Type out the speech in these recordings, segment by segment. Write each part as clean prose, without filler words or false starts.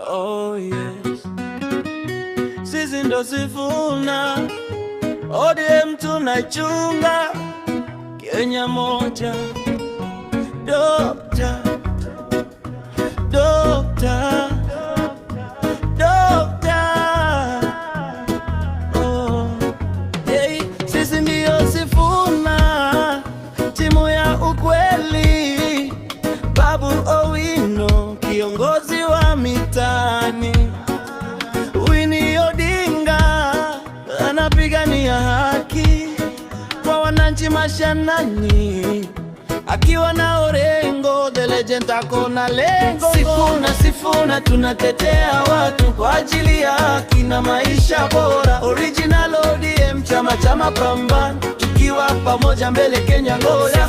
Oh yes, sisi ndo Sifuna, ODM tunachunga, Kenya moja. Dokta, dokta, dokta, oh, hey, sisi ndio Sifuna, timu ya ukweli. Babu Owino, kiongozi wa mitaani. Winnie Odinga anapigania haki kwa wananchi mashinani, akiwa na Orengo the legend ako na lengo. Sifuna tunatetea watu kwa ajili ya haki na maisha bora. Original ODM, chama cha mapambano, tukiwa pamoja mbele Kenya ngoja.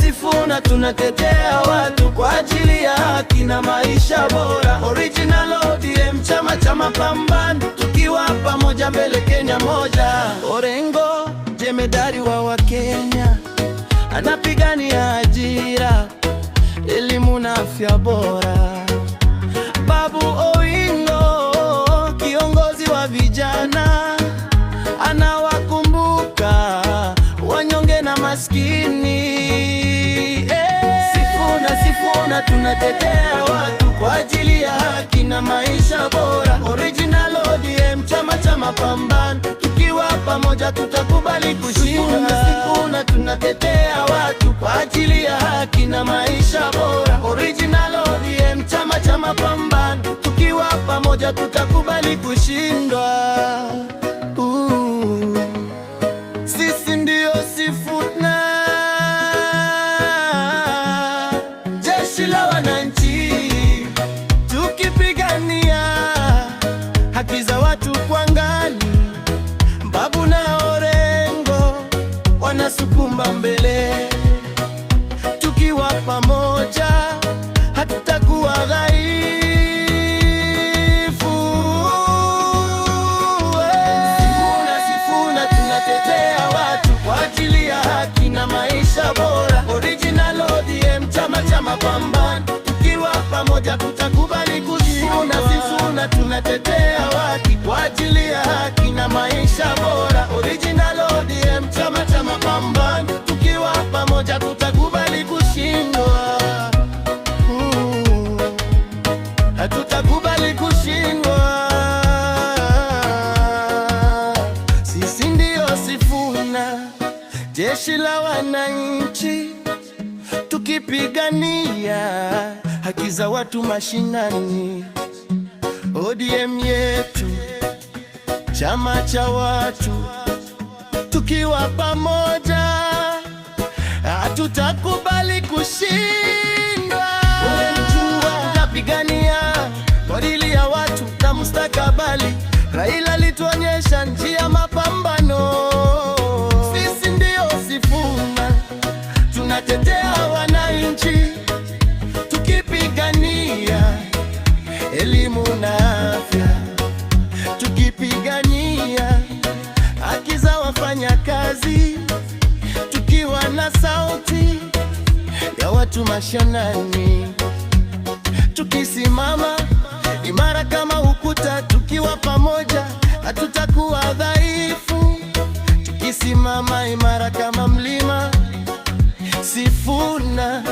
Sifuna tunatetea watu kwa ajili ya haki na maisha bora. Original ODM, chama cha mapambano, tukiwa pamoja mbele Kenya moja. Orengo jemedari wa Wakenya, anapigania ajira, elimu na afya bora. Babu Owino, kiongozi wa vijana, anawakumbuka wanyonge na maskini. Sifuna tunatetea watu kwa ajili ya haki na maisha bora. Original ODM, chama cha mapambano, tukiwa pamoja tutakubali kushinda. Sifuna tunatetea watu kwa ajili ya haki na maisha bora. Original ODM, chama cha mapambano, tukiwa pamoja tutakubali kushindwa. Sisi ndio Sifuna, jeshi la wananchi, tukipigania haki za watu kwa ngani. Babu na Orengo wanasukuma mbele, tukiwa pamoja hatutakuwa dhaifu. Sifuna tunatetea watu kwa ajili ya haki na maisha bora. Original ODM, chama cha mapambano, tukiwa pamoja tutakubali kushinda. Sifuna tunatetea watu kwa ajili ya haki na maisha bora. Original ODM, chama cha mapambano, tukiwa pamoja tutakubali kushindwa. Hatutakubali kushindwa. Sisi ndio Sifuna, jeshi la wananchi, tukipigania haki za watu mashinani. ODM yetu, chama cha watu, tukiwa pamoja hatutakubali kushindwa. Tunapigania kwa ajili ya watu na mustakabali. Raila alituonyesha njia mapambano. Sisi ndio Sifuna, tunatetea wananchi, tukipigania elimu na afya, tukipigania haki za wafanyakazi, tukiwa na sauti ya watu mashinani, tukisimama imara kama ukuta. Tukiwa pamoja hatutakuwa dhaifu, tukisimama imara kama mlima. Sifuna,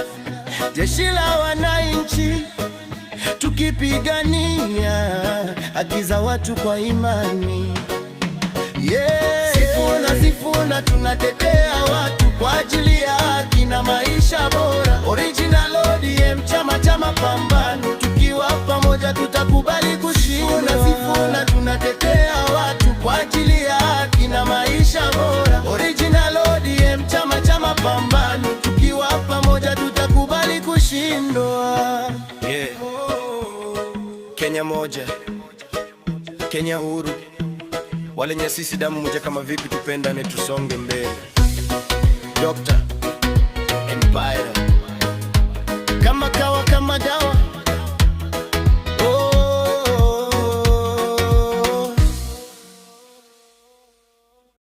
jeshi la wananchi, tukipigania haki za watu kwa imani. Sifuna tunatetea watu kwa ajili ya haki na maisha bora. Original ODM, chama cha mapambano, tukiwa pamoja tutakubali kushinda. Sifuna tunatetea watu kwa ajili ya haki na maisha bora. Original ODM, chama cha mapambano, tukiwa pamoja tutakubali kushindwa. Kenya moja, Kenya huru, wale nye sisi damu moja. Kama vipi tupendane, tusonge mbele. Dokta